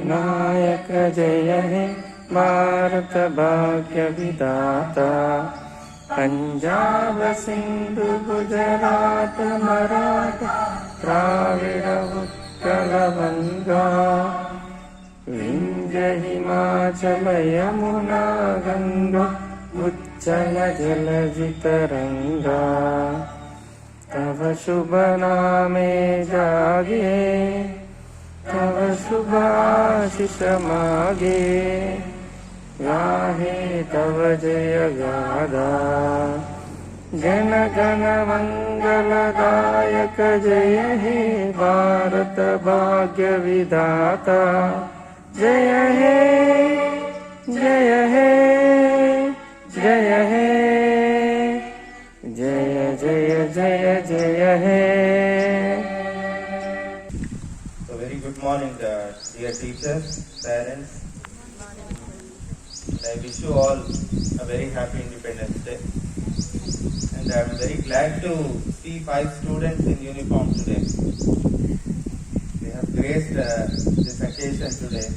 नायक जय हे भारत भाग्य विधाता। पंजाब सिंधु गुजरात मराठा द्राविड़ उत्कल गंगा विंध्य हिमाचल यमुना गंगा उच्चल जलधि तरंगा। तव शुभ नामे जागे तव शुभ आशीष मागे गाहे तव जय गाथा। जन गण मंगलदायक जय हे भारत भाग्य विधाता। जय हे जय हे जय हे जय जय जय जय हे। Good morning, dear teachers, parents. I wish you all a very happy Independence Day. And I am very glad to see 5 students in uniform today. They have graced this occasion today.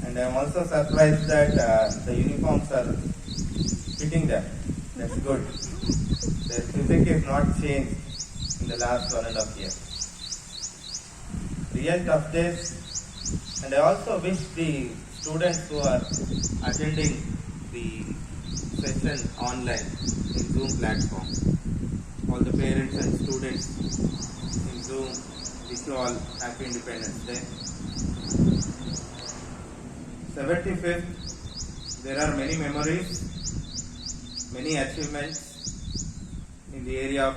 And I am also surprised that the uniforms are fitting them. That's good. Their physique is not changed in the last 1.5 years. Real tough days, and I also wish the students who are attending the session online in Zoom platform, all the parents and students in Zoom, wish you all happy Independence Day. 75th, there are many memories, many achievements in the area of,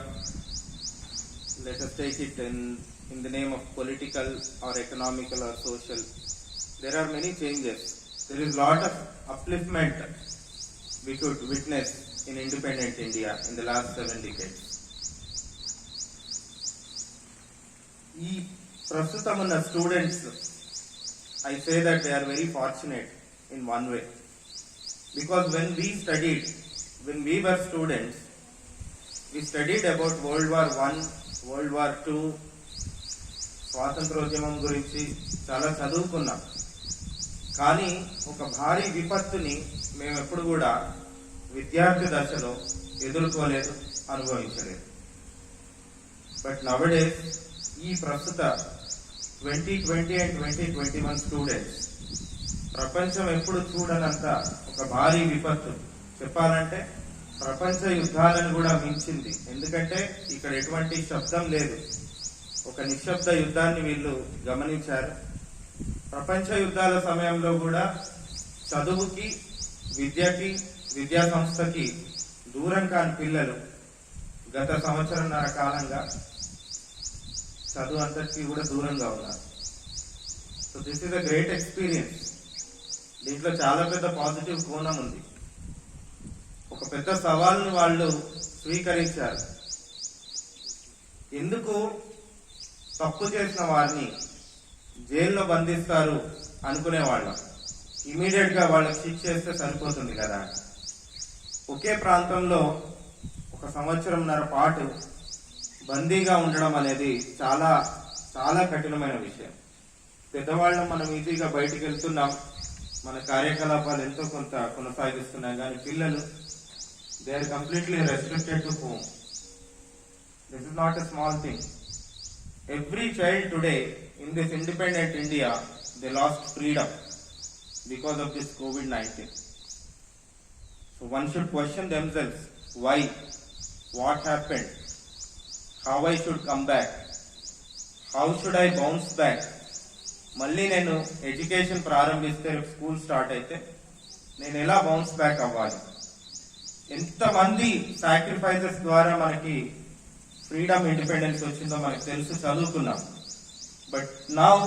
let us take it in the name of political or economical or social. There are many changes. There is a lot of upliftment we could witness in independent India in the last 7 decades. ఈ ప్రస్తుతం ఉన్న students, I say that they are very fortunate in one way. Because when we were students, we studied about World War I, World War II, స్వాతంత్రోద్యమం గురించి చాలా చదువుకున్నాం. కానీ ఒక భారీ విపత్తుని మేము ఎప్పుడు కూడా విద్యార్థి దశలో ఎదుర్కోలేదు, అనుభవించలేదు. బట్ నవడేస్ ఈ ప్రస్తుత 2020 అండ్ 2021 స్టూడెంట్స్ ప్రపంచం ఎప్పుడు చూడనంత ఒక భారీ విపత్తు, చెప్పాలంటే ప్రపంచ యుద్ధాలను కూడా మించింది. ఎందుకంటే ఇక్కడ ఎటువంటి శబ్దం లేదు, ఒక నిశ్శబ్ద యుద్ధాన్ని వీళ్ళు గమనించారు. ప్రపంచ యుద్ధాల సమయంలో కూడా చదువుకి, విద్యకి, విద్యా సంస్థకి దూరం కాని పిల్లలు గత సంవత్సరంన్నర కాలంగా చదువు అంతటికీ కూడా దూరంగా ఉన్నారు. So this is a great experience. దీంట్లో చాలా పెద్ద పాజిటివ్ కోణం ఉంది. ఒక పెద్ద సవాల్ని వాళ్ళు స్వీకరించారు. ఎందుకు తప్పు చేసిన వారిని జైల్లో బంధిస్తారు అనుకునేవాళ్ళం. ఇమీడియట్ గా వాళ్ళకి శిక్ష చేస్తే సరిపోతుంది కదా. ఒకే ప్రాంతంలో 1 సంవత్సరంన్నర పాటు బందీగా ఉండడం అనేది చాలా చాలా కఠినమైన విషయం. పెద్దవాళ్ళం మనం ఈజీగా బయటికి వెళ్తున్నాం, మన కార్యకలాపాలు ఎంతో కొంత కొనసాగిస్తున్నాం. కానీ పిల్లలు, they are completely restricted to home. This is not a small thing. Every child today in this independent India, they lost freedom because of this COVID-19. So one should question themselves, why, what happened, how I should come back, how should I bounce back. మళ్ళీ నేను education ప్రారంభిస్తే, school start అయితే నేను ఎలా bounce back అవ్వాలి? ఎంతమంది sacrifices ద్వారా మనకి ఫ్రీడమ్, ఇండిపెండెన్స్ వచ్చిందో మనకు తెలుసు, చదువుకున్నాం. But now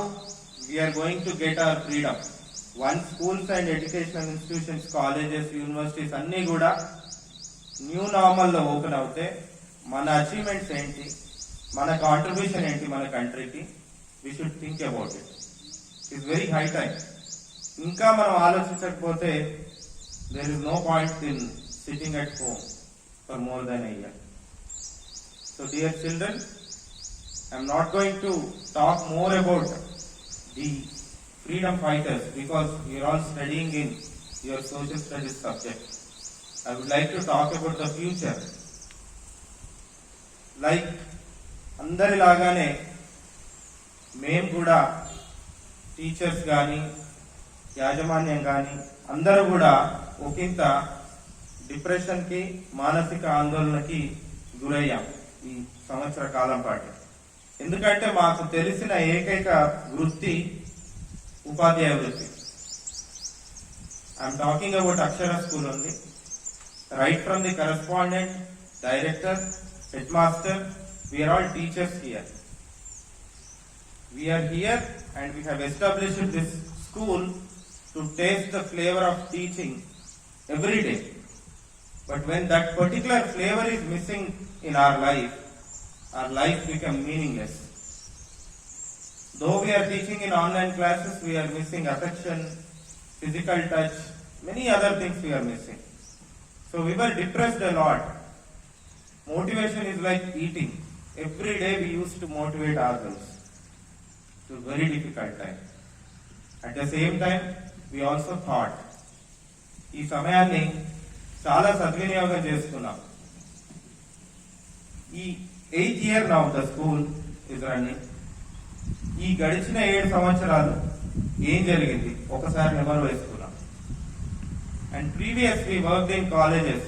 we are going to get our freedom. One schools and educational institutions, colleges, universities అన్ని కూడా న్యూ నార్మల్ లో ఓపెన్ అవుతే మన అచీవ్మెంట్స్ ఏంటి, మన కాంట్రిబ్యూషన్ ఏంటి మన కంట్రీకి, we should think about it. It's very high time. ఇంకా మనం ఆలోచించకపోతే there is no point in sitting at home for more than a year. So dear children, I am not going to talk more about the freedom fighters, because you're all studying in your social studies subject. I would like to talk about the future. Like అందరిలాగానే మేము కూడా teachers కానీ యాజమాన్యం కానీ అందరూ కూడా ఒకంత డిప్రెషన్కి మానసిక ఆందోళనకి గురయ్యాం ఈ సంవత్సర కాలం పాటు. ఎందుకంటే మాకు తెలిసిన ఏకైక వృత్తి ఉపాధ్యాయ వృత్తి. I'm talking about Akshara school only. Right from the correspondent, director, head master, we are all teachers here. We are here and we have established this school to taste the flavor of teaching every day. But when that particular flavor is missing in our life becomes meaningless. Though we are teaching in online classes, we are missing affection, physical touch, many other things we are missing. So we were depressed a lot. Motivation is like eating. Every day we used to motivate ourselves. It was a very difficult time. At the same time, we also thought, ఈ సమయాన్ని చాలా సద్వినియోగం చేసుకున్నాం. ఈ 8th year now the school is running. ఈ గడిచిన 7 సంవత్సరాలు ఏం జరిగింది ఒకసారి నెమరు వేసుకున్నాం. And previously worked in colleges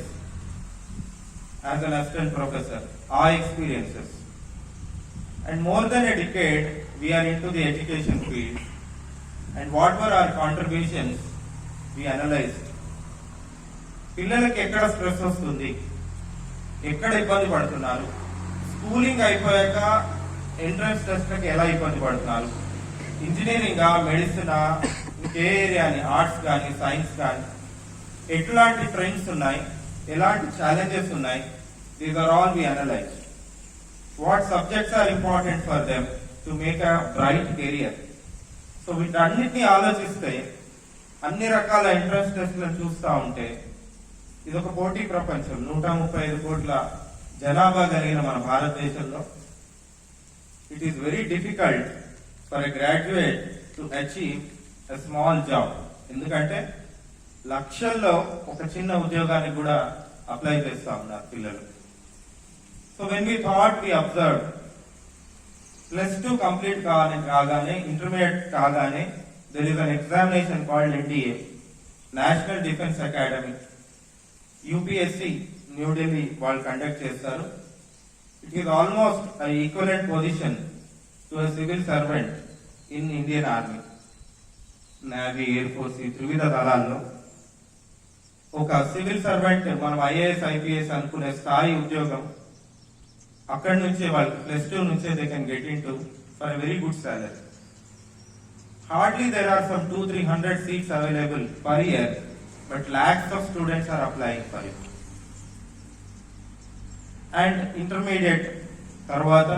as an assistant professor. Our experiences. And more than a decade, we are into the education field. And what were our contributions? We analyzed. పిల్లలకి ఎక్కడ స్ట్రెస్ వస్తుంది, ఎక్కడ ఇబ్బంది పడుతున్నారు, స్కూలింగ్ అయిపోయాక entrance టెస్ట్లకి ఎలా ఇబ్బంది పడుతున్నారు, ఇంజనీరింగ్, మెడిసిన్, ఇంకే ఏరియాని, ఆర్ట్స్ కానీ సైన్స్ కానీ ఎట్లాంటి ట్రెండ్స్ ఉన్నాయి, ఎలాంటి ఛాలెంజెస్ ఉన్నాయి. These are all we analyze. What subjects are important for them to make a bright career. So వీటన్నిటిని ఆలోచిస్తే అన్ని రకాల ఎంట్రన్స్ టెస్ట్లను చూస్తూ ఉంటే ఇదొక పోటీ ప్రపంచం. 135 కోట్ల జనాభా కలిగిన మన భారతదేశంలో it is very difficult for a graduate to achieve a small job. ఎందుకంటే లక్షల్లో ఒక చిన్న ఉద్యోగానికి కూడా అప్లై చేస్తా ఉన్నారు పిల్లలు. So when we thought, we observed, +2 complete కాగానే, intermediate కాగానే, there is an examination called NDA, National Defence Academy. UPSC, New Delhi వాళ్ళు కండక్ట్ చేస్తారు. It is almost an equivalent position to a civil servant in Indian Army, Navy, Air Force, ఈ త్రివిధ దళాల్లో ఒక civil servant, మనం IAS, IPS అనుకునే స్థాయి ఉద్యోగం అక్కడి నుంచే వాళ్ళు +2 నుంచే they can get in to for a very good salary. Hardly there are some 200-300 seats available per year, but lakhs of students are applying for it. And intermediate తర్వాత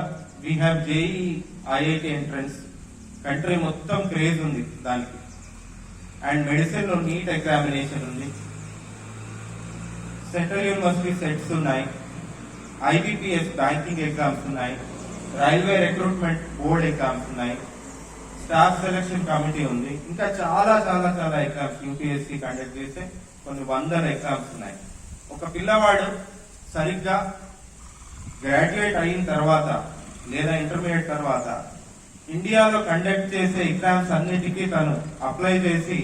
we have JEE, IIT entrance, country మొత్తం craze ఉంది దానికి. And medicine లో neat examination ఉంది, central university sets ఉన్నాయి, IBPS banking exams ఉన్నాయి, railway recruitment board exams ఉన్నాయి, staff selection committee ఉంది, ఇంకా చాలా చాలా చాలా ఎగ్జామ్స్ UPSC కండక్ట్ చేస్తే కొన్ని 100 ఎగ్జామ్స్ ఉన్నాయి. ఒక పిల్లవాడు సరిగ్గా గ్రాడ్యుయేట్ అయిన తర్వాత లేదా ఇంటర్మీడియట్ తర్వాత ఇండియాలో కండక్ట్ చేసే ఎగ్జామ్స్ అన్నిటికీ తను అప్లై చేసి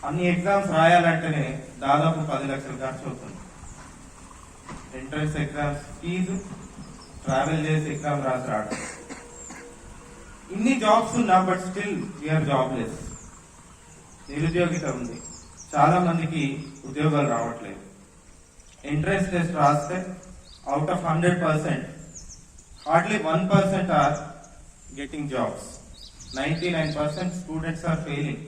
అన్ని ఎగ్జామ్స్ రాయాలంటేనే దాదాపు 10 లక్షలు ఖర్చు అవుతుంది. ఎంట్రన్స్ ఎగ్జామ్స్ ఫీజు, ట్రావెల్ చేసి ఎగ్జామ్ రాసి రావడం. ఇన్ని జాబ్స్ ఉన్నా బట్ స్టిల్ వీఆర్ జాబ్లెస్. నిరుద్యోగిత ఉంది, చాలా మందికి ఉద్యోగాలు రావట్లేదు. ఎంట్రన్స్ టెస్ట్ రాస్తే out of 100% hardly 1% are getting jobs. 99% students are failing.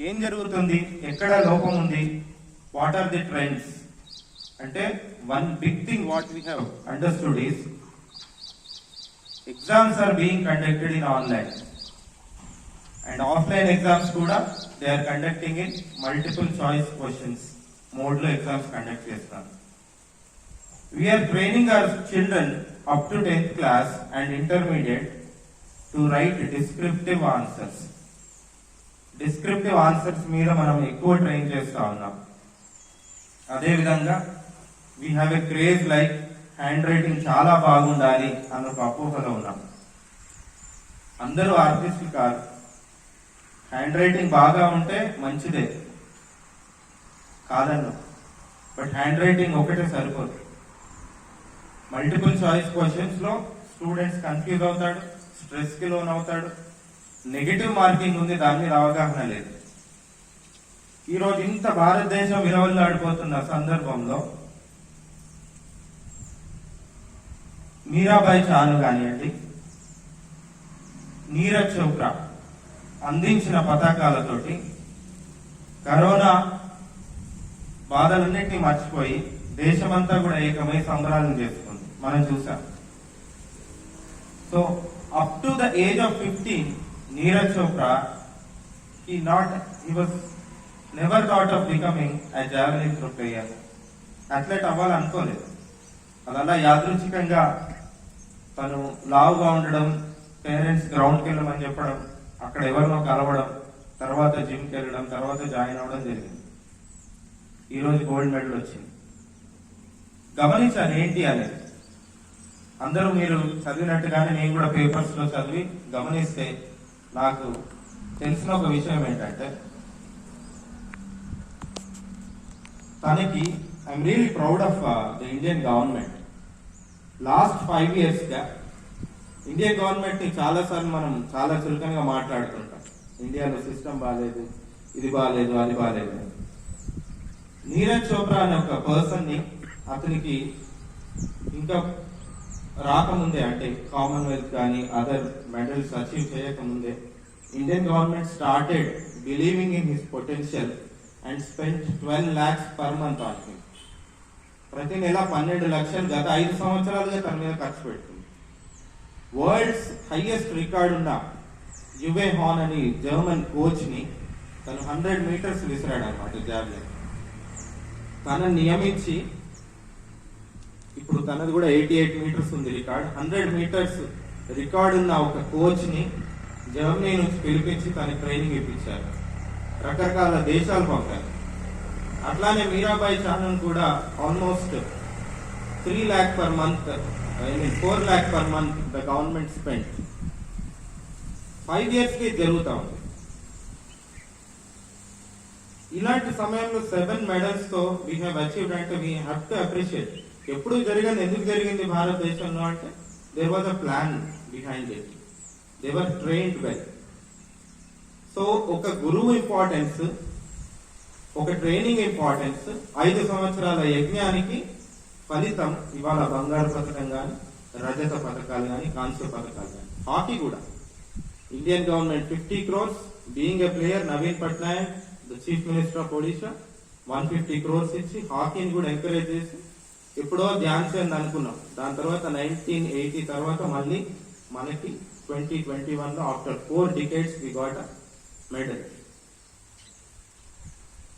ఏం జరుగుతుంది, ఎక్కడ లోపం ఉంది, వాట్ ఆర్ ది ట్రెండ్స్ అంటే one big thing what we have understood is exams are being conducted in online and offline exams kuda they are conducting in multiple choice questions mode lo exams conduct chestaru. We are training our children up to 10th class and intermediate to write descriptive answers. Descriptive answers మీద మనం ఎక్కువ train చేస్తా ఉన్నాం. అదేవిధంగా we have a craze like hand writing చాలా బాగుండాలి అన్న ఒక అపోహలో ఉన్నాం. అందరూ ఆర్టిస్టులు కాదు. హ్యాండ్ రైటింగ్ బాగా ఉంటే మంచిదే కాదన్ను, బట్ హ్యాండ్ రైటింగ్ ఒకటే సరిపోదు. మల్టిపుల్ చాయిస్ క్వశ్చన్స్ లో స్టూడెంట్స్ కన్ఫ్యూజ్ అవుతాడు, స్ట్రెస్ కి లోన్ అవుతాడు, నెగిటివ్ మార్కింగ్ ఉంది, దాని మీద అవగాహన లేదు. ఈరోజు ఇంత భారతదేశం విలువలాడిపోతున్న సందర్భంలో మీరాబాయి చాను కానివ్వండి, నీరజ్ చోప్రా అందించిన పతాకాలతోటి కరోనా బాధలన్నింటినీ మర్చిపోయి దేశమంతా కూడా ఏకమై సంబరాలను చేసుకుంది, మనం చూసాం. So up to the age of 15, Neeraj Chopra he was never thought of becoming a javelin throw player. Athlete అవ్వాలనుకోలేదు. అది అలా యాదృచ్ఛికంగా తను లావుగా ఉండడం, పేరెంట్స్ గ్రౌండ్కి వెళ్ళమని చెప్పడం, అక్కడ ఎవరినో కలవడం, తర్వాత జిమ్కి వెళ్ళడం, తర్వాత జాయిన్ అవ్వడం జరిగింది. ఈరోజు గోల్డ్ మెడల్ వచ్చింది. గమనించాను ఏంటి అనేది. అందరూ మీరు చదివినట్టుగానే నేను కూడా పేపర్స్ లో చదివి గమనిస్తే నాకు తెలిసిన ఒక విషయం ఏంటంటే, తనకి I'm really proud of the Indian government. Last 5 years గా ఇండియన్ గవర్నమెంట్ ని చాలాసార్లు మనం చాలా చులకనగా మాట్లాడుతుంటాం. ఇండియాలో సిస్టమ్ బాగాలేదు, ఇది బాగాలేదు, అది బాగాలేదు. నీరజ్ చోప్రా అనే ఒక పర్సన్ ని, అతనికి ఇంకా రాకముందే, అంటే కామన్వెల్త్ కానీ అదర్ మెడల్స్ అచీవ్ చేయకముందే, Indian government started believing in his potential and spend 12 lakhs per month on him. ప్రతి నెల 12 లక్షలు గత 5 సంవత్సరాలుగా తన మీద ఖర్చు పెడుతుంది. వరల్డ్స్ హైయెస్ట్ రికార్డు ఉన్న యువే హాన్ అని జర్మన్ కోచ్ ని తను 100 meters విసిరాడు అనమాట, జావ్లిన్. తనని నియమించి, ఇప్పుడు తనది కూడా 88 meters ఉంది రికార్డ్. 100 meters రికార్డు ఉన్న ఒక కోచ్ ని జర్మనీ నుంచి పిలిపించి తనకి ట్రైనింగ్ ఇప్పించారు. రకరకాల దేశాలు పంపారు. అట్లానే మీరాబాయి చాను కూడా almost 3 lakh per month, 4 lakh per month the government spent. 5 years కి జరుగుతా ఉంది. ఇలాంటి సమయంలో 7 medals తో వీ హ్యావ్ అచీవ్డ్ అంటే వీ హ్యావ్ టు అప్రిషియేట్. ఎప్పుడు జరిగింది, ఎందుకు జరిగింది భారతదేశంలో అంటే there was a plan behind it. They were trained well. So ఒక గురువు ఇంపార్టెన్స్, ఒక ట్రైనింగ్ ఇంపార్టెన్స్, 5 సంవత్సరాల యజ్ఞానికి ఫలితం ఇవాళ బంగారు పథకం కానీ, రజత పథకాలు కానీ, కాంస్య పథకాలు కానీ. హాకీ కూడా Indian government 50 crores, being a player Naveen Patnaik the chief minister of Odisha 150 crores ఇచ్చి హాకీని కూడా ఎంకరేజ్ చేసి, ఎప్పుడో ధ్యాన్ చంద్ అనుకున్నాం. దాని తర్వాత 1980 తర్వాత మళ్ళీ మనకి 2021 లో after 4 decades we got medal.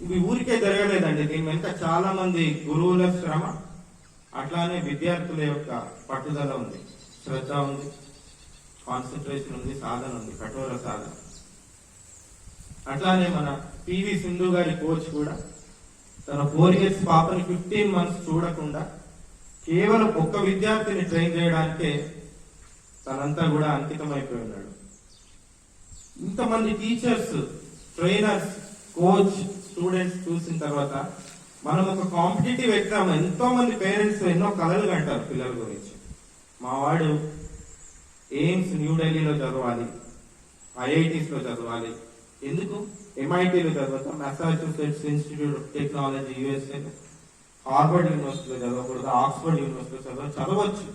ఇవి ఊరికే జరగలేదండి. దీని వెనుక చాలా మంది గురువుల శ్రమ, అట్లానే విద్యార్థుల యొక్క పట్టుదల ఉంది, శ్రద్ధ ఉంది, కాన్సన్ట్రేషన్ ఉంది, సాధన ఉంది, కఠోర సాధన. అట్లానే మన పివి సింధు గారి కోచ్ కూడా తన 4 years పాపని 15 months చూడకుండా కేవలం ఒక్క విద్యార్థిని ట్రైన్ చేయడానికే తనంతా కూడా అంకితం అయిపోయి ఉన్నాడు. ఇంతమంది టీచర్స్, ట్రైనర్స్, కోచ్, స్టూడెంట్స్ చూసిన తర్వాత మనం ఒక కాంపిటేటివ్ ఎగ్జామ్, ఎంతో మంది పేరెంట్స్ ఎన్నో కలలు కంటారు పిల్లల గురించి. మా వాడు ఎయిమ్స్ న్యూఢిల్లీలో చదవాలి, ఐఐటీస్ లో చదవాలి. ఎందుకు? ఎంఐటీలో చదవతా, Massachusetts Institute of Technology USA, Harvard యూనివర్సిటీలో చదవకూడదు, ఆక్స్ఫర్డ్ యూనివర్సిటీలో చదవచ్చు.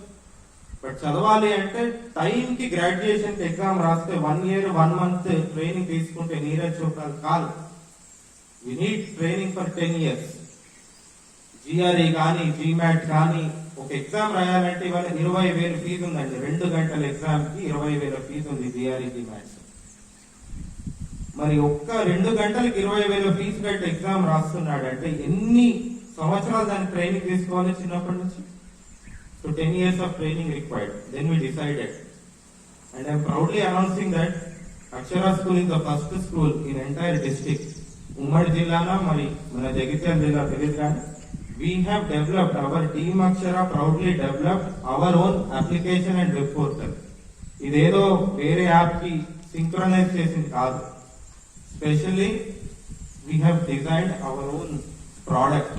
బట్ చదవాలి అంటే టైంకి గ్రాడ్యుయేషన్ ఎగ్జామ్ రాస్తే 1 year 1 month ట్రైనింగ్ తీసుకుంటే నీరజ్ చోప్రా కాదు. We need training for 10 years. GRE కానీ, జీమాట్ కానీ, ఒక ఎగ్జామ్ రాయాలంటే ఇవాళ 20,000 ఫీజు ఉందండి. 2 గంటల ఎగ్జామ్ కి 20,000 ఫీజు ఉంది జిఆర్ఈ, జీమాట్. మరి ఒక్క 2 గంటలకి 20,000 ఫీజు కట్టి ఎగ్జామ్ రాస్తున్నాడు అంటే ఎన్ని సంవత్సరాలు దానికి ట్రైనింగ్ తీసుకోవాలి చిన్నప్పటి నుంచి? So 10 years of training required. Then we decided, and I am proudly announcing that Akshara School is the first school in entire district. Ummadi Jillana Mari, Mana Jagitial Jilla Telugu. We have developed, our team Akshara proudly developed our own application and web portal. ఇదేదో వేరే యాప్కి synchronise చేసింది కాదు. Specially we have designed our own product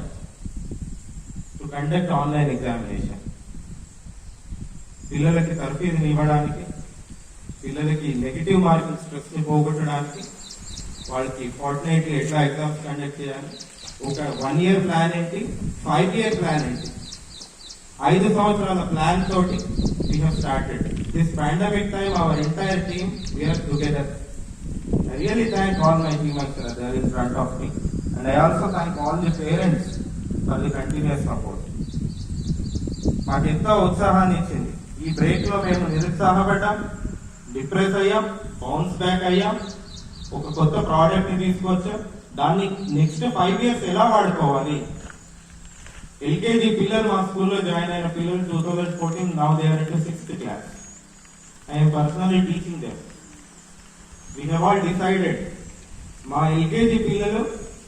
to conduct online examination. పిల్లలకి తర్ఫీదుని ఇవ్వడానికి, పిల్లలకి negative marking స్ట్రెస్ని పోగొట్టడానికి, వాళ్ళకి ఫార్ట్నైట్లీ ఎట్లా ఎగ్జామ్స్ కండక్ట్ చేయాలి, ఒక 1 year ప్లాన్ ఏంటి, 5 year ప్లాన్ ఏంటి, 5 సంవత్సరాల ప్లాన్ తోటి we have started. This pandemic time, our entire team, we are together. I really thank all my team members that are in front of me. And I also thank all the parents for the continuous support. మాకు ఎంతో ఉత్సాహాన్ని ఇచ్చింది. ఈ break లో మేము నిరుత్సాహపడ్డాం, depress అయ్యాం, bounce back అయ్యాం, ఒక కొత్త ప్రోడక్ట్ ని తీసుకొచ్చాం. దాన్ని నెక్స్ట్ 5 years ఎలా వాడుకోవాలి. ఎల్కేజీ పిల్లలు మా స్కూల్లో జాయిన్ అయిన పిల్లలు 2014, now they are into 6th class. I am personally teaching them. We have all decided. మా ఎల్కేజీ పిల్లలు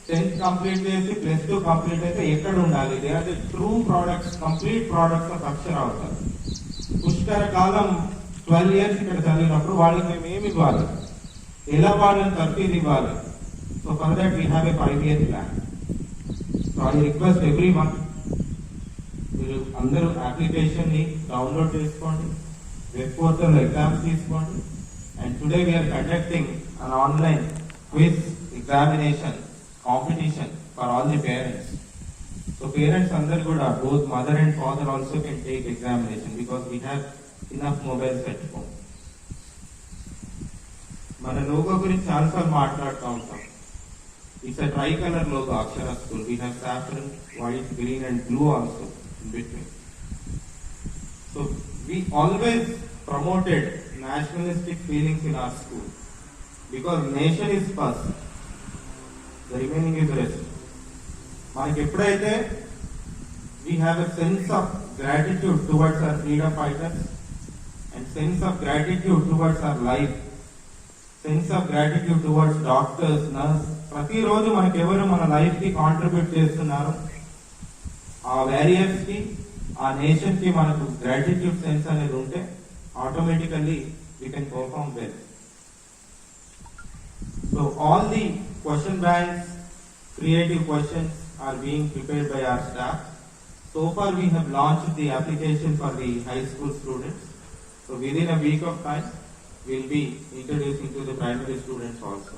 10th కంప్లీట్ చేసి +2 కంప్లీట్ అయితే ఎక్కడ ఉండాలి. They are the true products, complete products of Akshara అవుతారు. పుష్కర కాలం 12 years ఇక్కడ చదివినప్పుడు వాళ్ళకి మేము ఏమి ఇవ్వాలి, ఎలా వాళ్ళని తర్ఫీదు ఇవ్వాలి. So for that we have a 5 year plan. So I request everyone, మీరు అందరూ అప్లికేషన్ ని డౌన్లోడ్ చేసుకోండి, వెబ్ పోర్టల్ ఎగ్జామ్స్ తీసుకోండి. And today we are conducting an online quiz examination competition for all the parents. So parents అందరు కూడా both mother and father also can take examination because we have enough mobiles at home. మన logo గురించి చాలాసార్లు మాట్లాడుతూ ఉంటాం. It's a tri-color logo, Akshara School. We have saffron, white, green and blue also in between. So we always promoted nationalistic feelings in our school because nation is first, the remaining is rest. మనకి ఎప్పుడైతే we have a sense of gratitude towards our freedom fighters and sense of gratitude towards our life, sense of gratitude towards doctors, nurse, ప్రతిరోజు మనకి ఎవరు మన life కి contribute చేస్తున్నారు, ఆ warriors కి, ఆ నేషన్ కి మనకు గ్రాటిట్యూడ్ సెన్స్ అనేది ఉంటే automatically we can perform well. So all the question banks, creative questions are being prepared by our staff. So far we have launched the application for the high school students. So within a week of time we will be introducing to the primary students also.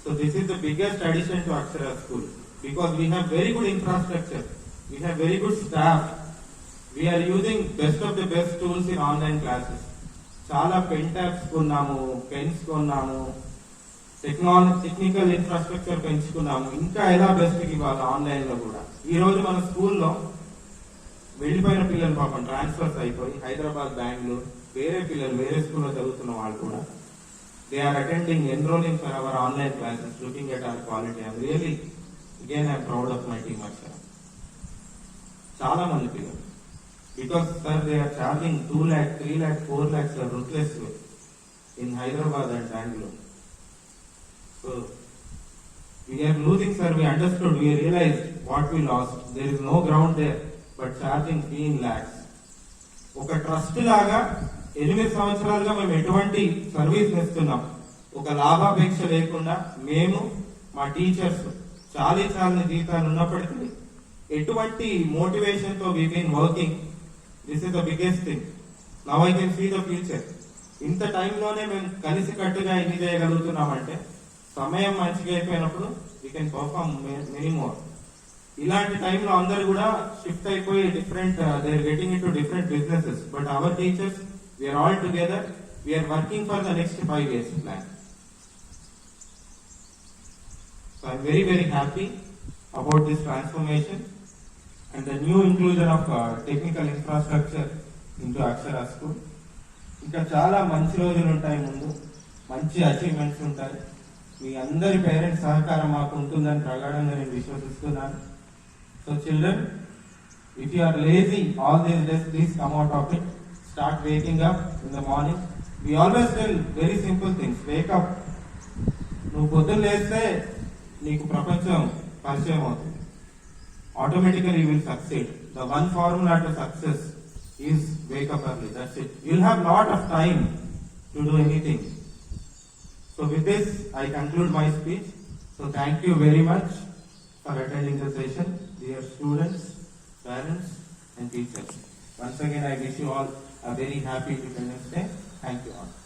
So this is the biggest addition to Akshara School because we have very good infrastructure, we have very good staff, we are using best of the best tools in online classes. చాలా pen tabs కొన్నాము, pens కొన్నాము, technical infrastructure పెంచుకున్నాము. ఇంకా ఎలా best ఇవ్వాలి online లో కూడా. ఈ రోజు మన స్కూల్లో వెళ్ళిపోయిన పిల్లలు పాపం ట్రాన్స్ఫర్స్ అయిపోయి హైదరాబాద్, బెంగళూరు, వేరే పిల్లలు వేరే స్కూల్లో చదువుతున్న వాళ్ళు కూడా they are attending, enrolling for our online classes, looking at our quality. I'm really, again I'm proud of my team Akshara. చాలా మంది పిల్లలు, because sir they are charging 2 lakh, 3 lakh, 4 lakhs sir, ruthless way in Hyderabad and Bangalore. So we are losing sir, we understood, we realized what we lost. There is no ground there, but charging 3 lakhs. ఒక trust లాగా 8 సంవత్సరాలుగా మేము ఎటువంటి service ఇస్తున్నాం, ఒక లాభాపేక్ష లేకుండా మేము మా టీచర్స్ చాలీచాలని జీతాలు ఉన్నప్పటికీ ఎటువంటి మోటివేషన్ తో we been working. This is the biggest thing. Now I can see the future. ఇంత టైంలోనే మేము కలిసి కట్టుగా ఎన్ని చేయగలుగుతున్నామంటే సమయం మంచిగా అయిపోయినప్పుడు we can perform many more. ఇలాంటి టైంలో అందరు కూడా షిఫ్ట్ అయిపోయి different, they are getting in to different businesses. But our teachers, we are all together, we are working for the next 5 years plan. So I am very very happy about this transformation and the new inclusion of technical infrastructure into Akshara School. ఇంకా చాలా మంచి రోజులు ఉంటాయి ముందు, మంచి achievements ఉంటాయి. మీ అందరి parents సహకారం మాకు ఉంటుందని ప్రగాఢంగా నేను విశ్వసిస్తున్నాను. So children, if you are lazy all these days, please come out of it. Start waking up in the morning, We always tell very simple things. Wake up. నువ్వు పొద్దున్న లేస్తే నీకు ప్రపంచం పరిచయం అవుతుంది. Automatically you will succeed. The one formula to success is wake up early. That's it. You'll have lot of time to do anything. So with this, I conclude my speech. So thank you very much for attending the session, dear students, parents, and teachers. Once again, I wish you all a very happy Independence Day. Thank you all.